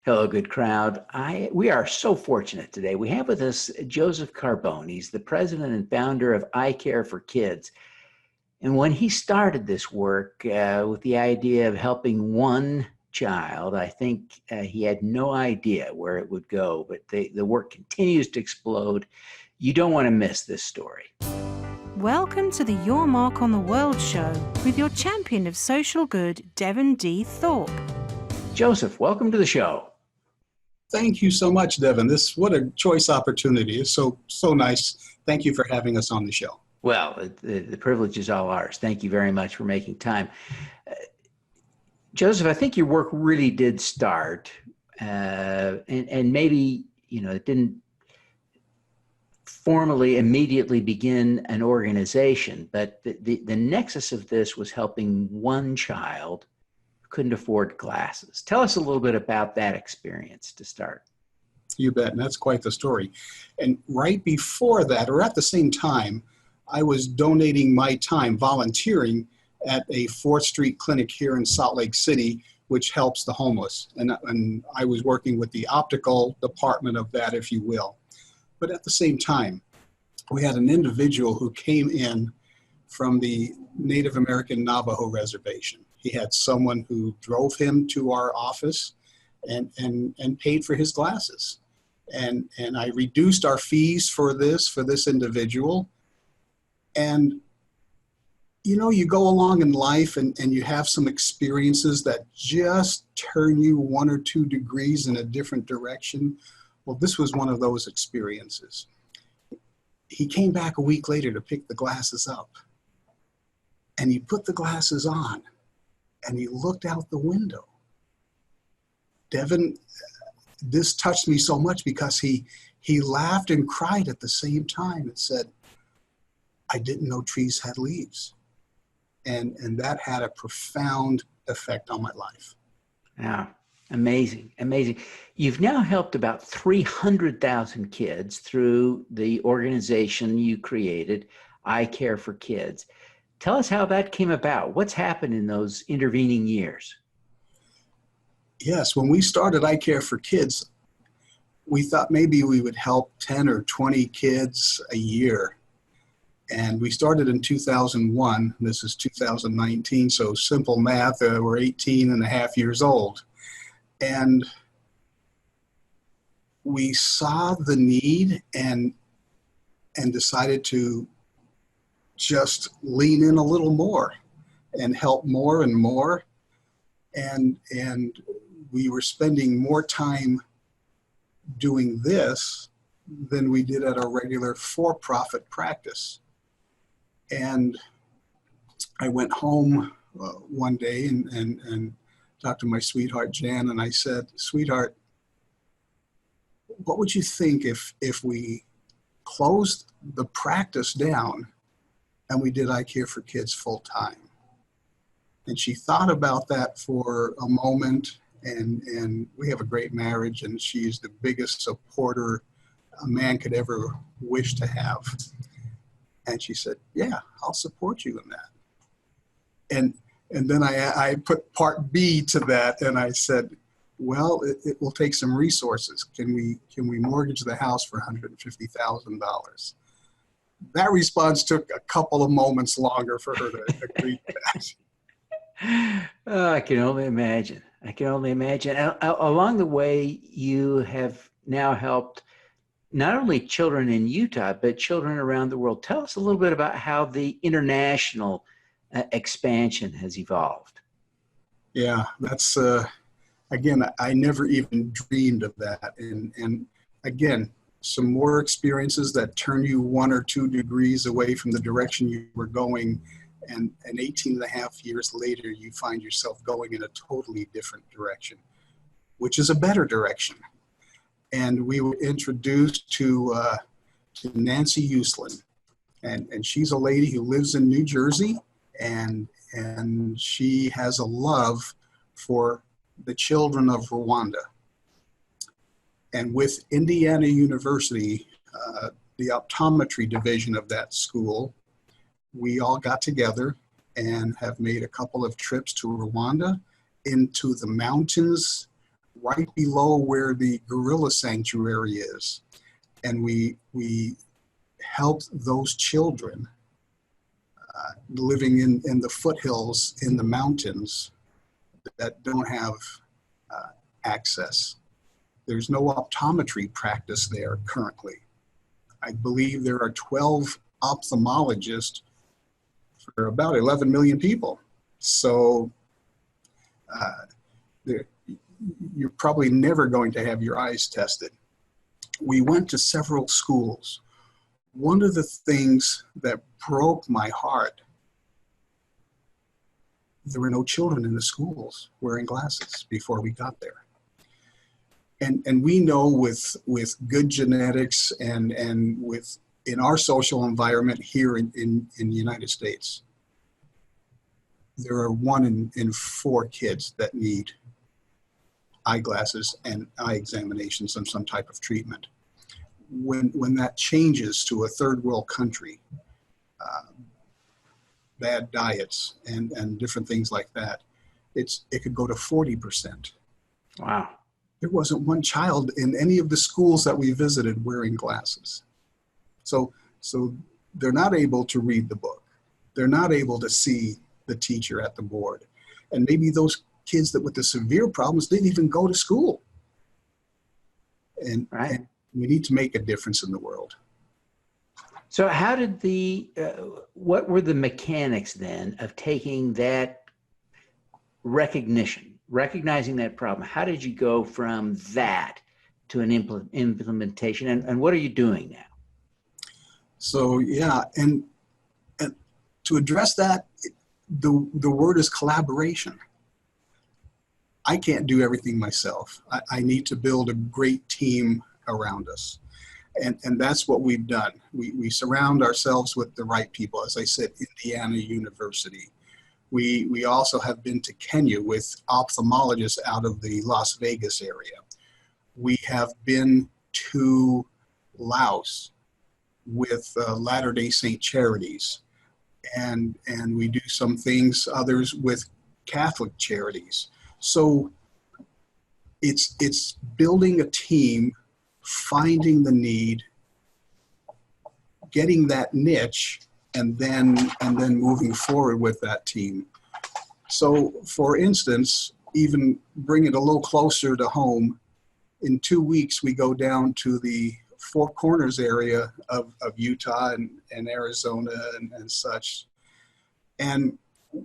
Hello, good crowd. We are so fortunate today. We have with us Joseph Carbone. He's the president and founder of Eye Care for Kids. And when he started this work with the idea of helping one child, I think he had no idea where it would go, but the work continues to explode. You don't want to miss this story. Welcome to the Your Mark on the World show with your champion of social good, Devin D. Thorpe. Joseph, welcome to the show. Thank you so much, Devin. What a choice opportunity. It's so nice. Thank you for having us on the show. Well, the privilege is all ours. Thank you very much for making time. Joseph, I think your work really did start, and maybe, it didn't formally immediately begin an organization, but the nexus of this was helping one child couldn't afford glasses. Tell us a little bit about that experience to start. You bet, and that's quite the story. And right before that, or at the same time, I was donating my time, volunteering at a 4th Street clinic here in Salt Lake City, which helps the homeless. And I was working with the optical department of that, if you will. But at the same time, we had an individual who came in from the Native American Navajo reservation. He had someone who drove him to our office and paid for his glasses. And I reduced our fees for this individual. And, you go along in life and you have some experiences that just turn you 1 or 2 degrees in a different direction. Well, this was one of those experiences. He came back a week later to pick the glasses up. And he put the glasses on. And he looked out the window. Devin, this touched me so much because he laughed and cried at the same time and said, I didn't know trees had leaves. And that had a profound effect on my life. Yeah, amazing. You've now helped about 300,000 kids through the organization you created, Eye Care for Kids. Tell us how that came about. What's happened in those intervening years? Yes, when we started Eye Care for Kids, we thought maybe we would help 10 or 20 kids a year. And we started in 2001. This is 2019, so simple math, we're 18 and a half years old. And we saw the need and decided to just lean in a little more and help more and more. And we were spending more time doing this than we did at our regular for-profit practice. And I went home one day and talked to my sweetheart, Jan, and I said, sweetheart, what would you think if we closed the practice down and we did Eye Care for Kids full time? And she thought about that for a moment, and we have a great marriage, and she's the biggest supporter a man could ever wish to have. And she said, yeah, I'll support you in that. And then I put part B to that, and I said, well, it will take some resources. Can we mortgage the house for $150,000? That response took a couple of moments longer for her to agree to that. I can only imagine. Along the way, you have now helped not only children in Utah, but children around the world. Tell us a little bit about how the international expansion has evolved. Yeah, that's, again, I never even dreamed of that. And again, some more experiences that turn you 1 or 2 degrees away from the direction you were going. And 18 and a half years later, you find yourself going in a totally different direction, which is a better direction. And we were introduced to Nancy Uslan. And she's a lady who lives in New Jersey, and she has a love for the children of Rwanda. And with Indiana University, the optometry division of that school, we all got together and have made a couple of trips to Rwanda, into the mountains right below where the gorilla sanctuary is. And we helped those children living in the foothills in the mountains that don't have access. There's no optometry practice there currently. I believe there are 12 ophthalmologists for about 11 million people. So you're probably never going to have your eyes tested. We went to several schools. One of the things that broke my heart, there were no children in the schools wearing glasses before we got there. And we know with good genetics and with in our social environment here in the United States, there are 1 in 4 kids that need eyeglasses and eye examinations and some type of treatment. When that changes to a third world country, bad diets and different things like that, it could go to 40%. Wow. There wasn't one child in any of the schools that we visited wearing glasses. So they're not able to read the book. They're not able to see the teacher at the board. And maybe those kids that with the severe problems didn't even go to school. And we need to make a difference in the world. So how did what were the mechanics then of taking that recognizing that problem? How did you go from that to an implementation? And what are you doing now? So, yeah, and to address that, the word is collaboration. I can't do everything myself. I need to build a great team around us. And that's what we've done. We surround ourselves with the right people. As I said, Indiana University. We also have been to Kenya with ophthalmologists out of the Las Vegas area. We have been to Laos with Latter-day Saint Charities. And we do some things, others with Catholic charities. So it's building a team, finding the need, getting that niche, and then moving forward with that team. So for instance, even bring it a little closer to home, in 2 weeks we go down to the Four Corners area of Utah and Arizona and such. And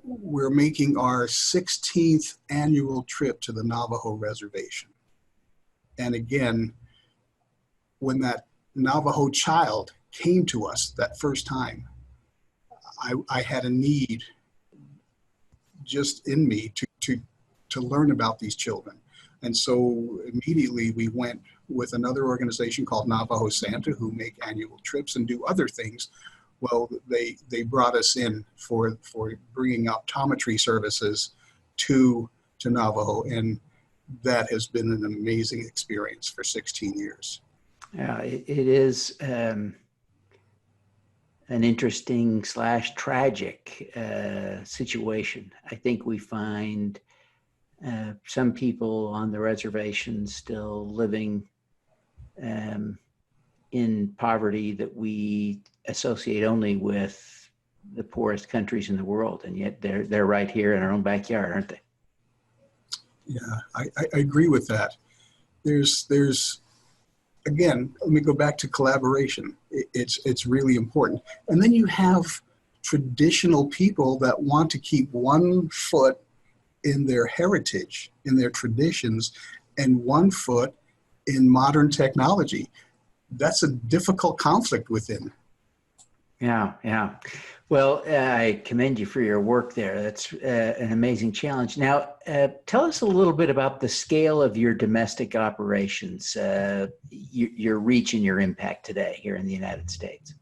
we're making our 16th annual trip to the Navajo reservation. And again, when that Navajo child came to us that first time, I had a need just in me to learn about these children. And so immediately we went with another organization called Navajo Santa, who make annual trips and do other things. Well, they brought us in for bringing optometry services to Navajo, and that has been an amazing experience for 16 years. Yeah, it is an interesting / tragic situation. I think we find some people on the reservation still living in poverty that we associate only with the poorest countries in the world, and yet they're right here in our own backyard, aren't they? Yeah, I agree with that. There's again, let me go back to collaboration. It's really important. And then you have traditional people that want to keep 1 foot in their heritage, in their traditions, and 1 foot in modern technology. That's a difficult conflict within. Yeah. Well, I commend you for your work there. That's an amazing challenge. Now, tell us a little bit about the scale of your domestic operations, your reach and your impact today here in the United States.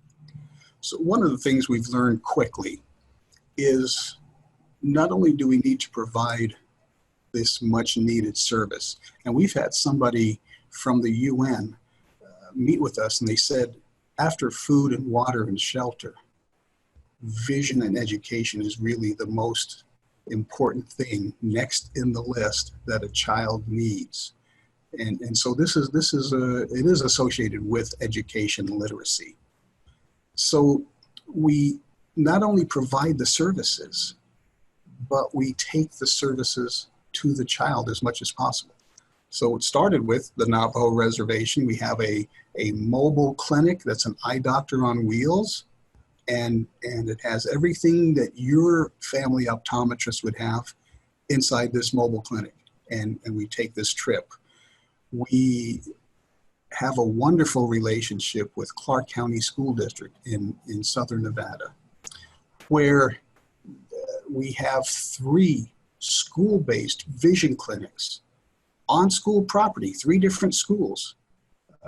So one of the things we've learned quickly is not only do we need to provide this much needed service, and we've had somebody from the UN meet with us, and they said, after food and water and shelter, vision and education is really the most important thing next in the list that a child needs. And so it is associated with education and literacy. So we not only provide the services, but we take the services to the child as much as possible. So it started with the Navajo reservation. We have a mobile clinic that's an eye doctor on wheels, and it has everything that your family optometrist would have inside this mobile clinic. And we take this trip. We have a wonderful relationship with Clark County School District in Southern Nevada, where we have 3 school-based vision clinics on school property, 3 different schools,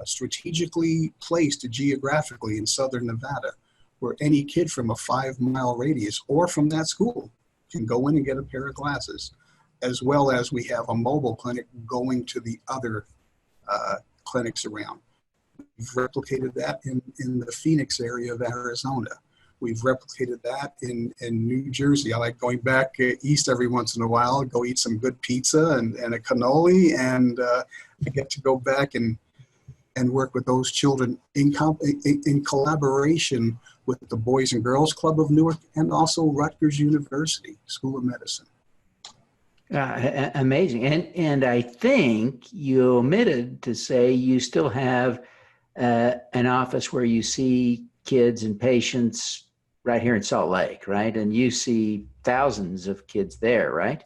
strategically placed geographically in Southern Nevada, where any kid from a 5-mile radius or from that school can go in and get a pair of glasses, as well as we have a mobile clinic going to the other clinics around. We've replicated that in the Phoenix area of Arizona. We've replicated that in New Jersey. I like going back east every once in a while, go eat some good pizza and a cannoli, and I get to go back and work with those children in collaboration with the Boys and Girls Club of Newark and also Rutgers University School of Medicine. Amazing. And I think you omitted to say you still have an office where you see kids and patients right here in Salt Lake, right? And you see thousands of kids there, right?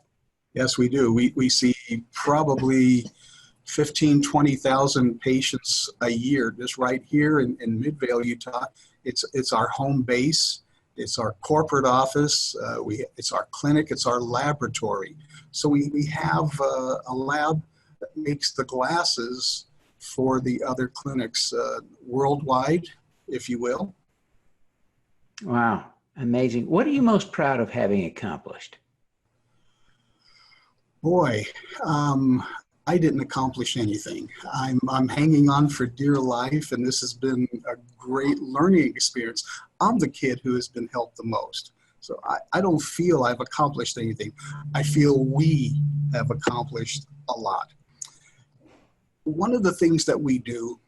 Yes, we do. We see probably 15, 20,000 patients a year just right here in Midvale, Utah. It's our home base. It's our corporate office. It's our clinic. It's our laboratory. So we have a lab that makes the glasses for the other clinics worldwide, if you will. Wow, amazing. What are you most proud of having accomplished? Boy, I didn't accomplish anything. I'm hanging on for dear life, and this has been a great learning experience. I'm the kid who has been helped the most. So I don't feel I've accomplished anything. I feel we have accomplished a lot. One of the things that we do,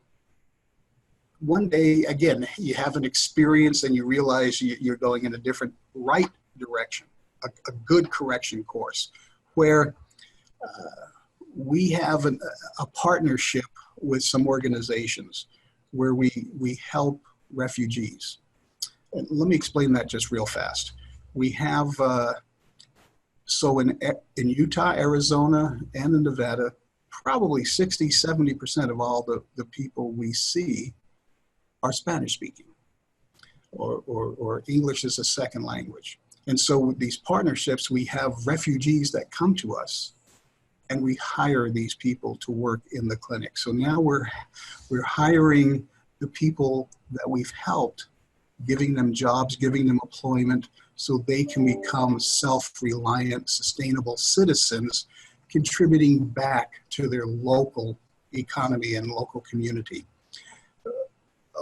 one day, again, you have an experience and you realize you're going in a different right direction, a good correction course, where we have a partnership with some organizations where we help refugees. And let me explain that just real fast. We have, so in Utah, Arizona, and in Nevada, probably 60, 70% of all the people we see are Spanish speaking or English as a second language. And so with these partnerships, we have refugees that come to us and we hire these people to work in the clinic. So now we're hiring the people that we've helped, giving them jobs, giving them employment so they can become self-reliant, sustainable citizens, contributing back to their local economy and local community.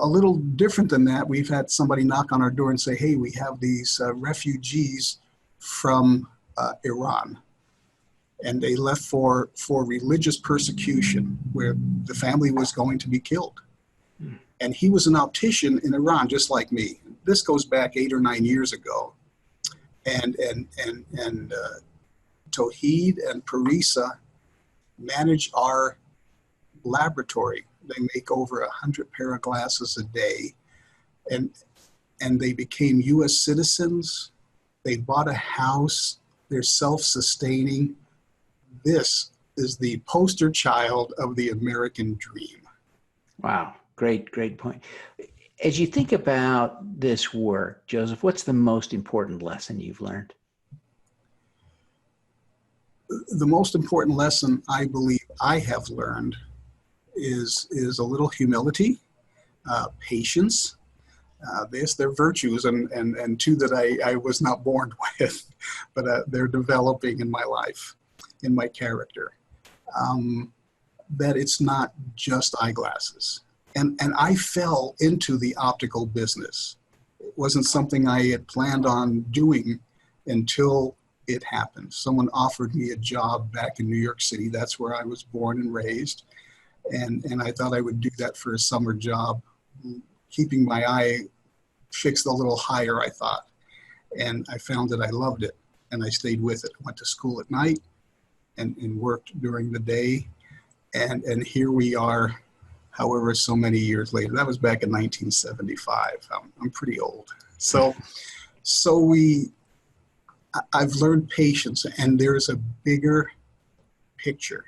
A little different than that, we've had somebody knock on our door and say, hey, we have these refugees from Iran. And they left for religious persecution where the family was going to be killed. And he was an optician in Iran, just like me. This goes back 8 or 9 years ago. And Tawheed and Parisa manage our laboratory. They make over 100 pair of glasses a day. And they became US citizens. They bought a house. They're self-sustaining. This is the poster child of the American dream. Wow, great point. As you think about this work, Joseph, what's the most important lesson you've learned? The most important lesson I believe I have learned is a little humility, patience. They're virtues and two that I was not born with, but they're developing in my life, in my character. That it's not just eyeglasses. And I fell into the optical business. It wasn't something I had planned on doing until it happened. Someone offered me a job back in New York City. That's where I was born and raised. And I thought I would do that for a summer job, keeping my eye fixed a little higher, I thought. And I found that I loved it, and I stayed with it. I went to school at night and worked during the day. And here we are, however so many years later. That was back in 1975. I'm pretty old. So I've learned patience, and there's a bigger picture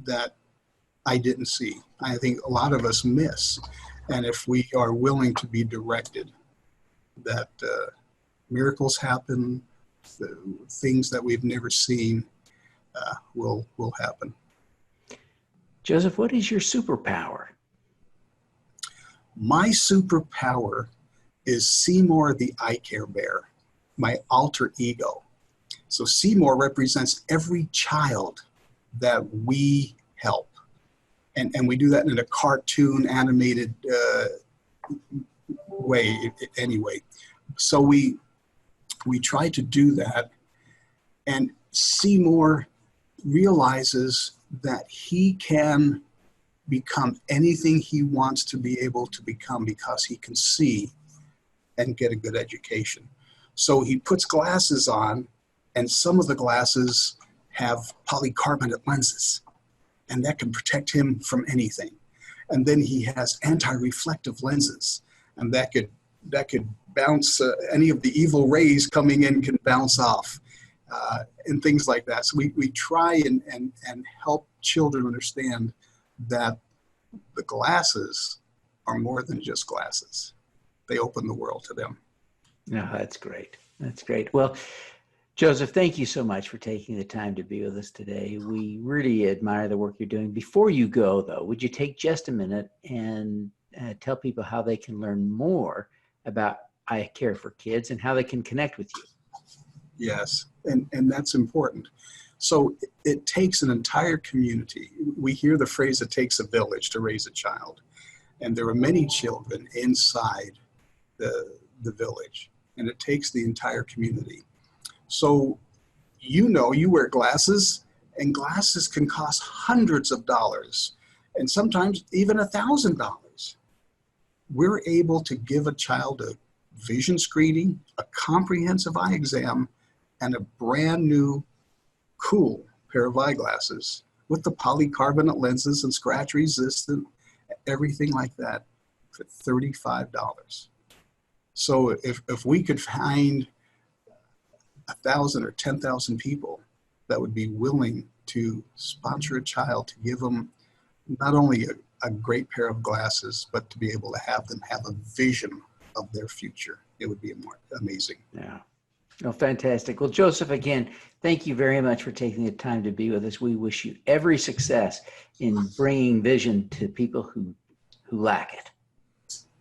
that I didn't see. I think a lot of us miss. And if we are willing to be directed, that miracles happen, the things that we've never seen will happen. Joseph, what is your superpower? My superpower is Seymour the eye care bear, my alter ego. So Seymour represents every child that we help. And we do that in a cartoon animated way anyway. So we try to do that, and Seymour realizes that he can become anything he wants to be able to become because he can see and get a good education. So he puts glasses on, and some of the glasses have polycarbonate lenses, and that can protect him from anything. And then he has anti-reflective lenses, and that could bounce, any of the evil rays coming in can bounce off, and things like that. So we try and help children understand that the glasses are more than just glasses. They open the world to them. No, that's great. That's great. Well, Joseph, thank you so much for taking the time to be with us today. We really admire the work you're doing. Before you go, though, would you take just a minute and tell people how they can learn more about eye care for kids and how they can connect with you? Yes, and that's important. So it takes an entire community. We hear the phrase, it takes a village to raise a child. And there are many children inside the village, and it takes the entire community. So you wear glasses, and glasses can cost hundreds of dollars, and sometimes even $1,000. We're able to give a child a vision screening, a comprehensive eye exam, and a brand new, cool pair of eyeglasses with the polycarbonate lenses and scratch resistant, everything like that, for $35. So if we could find 1,000 or 10,000 people that would be willing to sponsor a child to give them not only a great pair of glasses, but to be able to have them have a vision of their future, it would be amazing. Yeah. Oh, fantastic. Well, Joseph, again, thank you very much for taking the time to be with us. We wish you every success in bringing vision to people who lack it.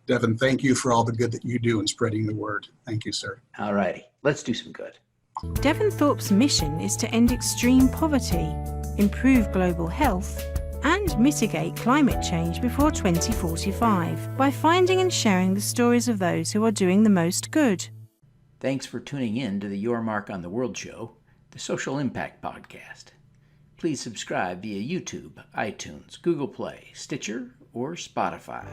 Devin, thank you for all the good that you do in spreading the word. Thank you, sir. All righty. Let's do some good. Devin Thorpe's mission is to end extreme poverty, improve global health, and mitigate climate change before 2045 by finding and sharing the stories of those who are doing the most good. Thanks for tuning in to the Your Mark on the World show, the Social Impact Podcast. Please subscribe via YouTube, iTunes, Google Play, Stitcher, or Spotify.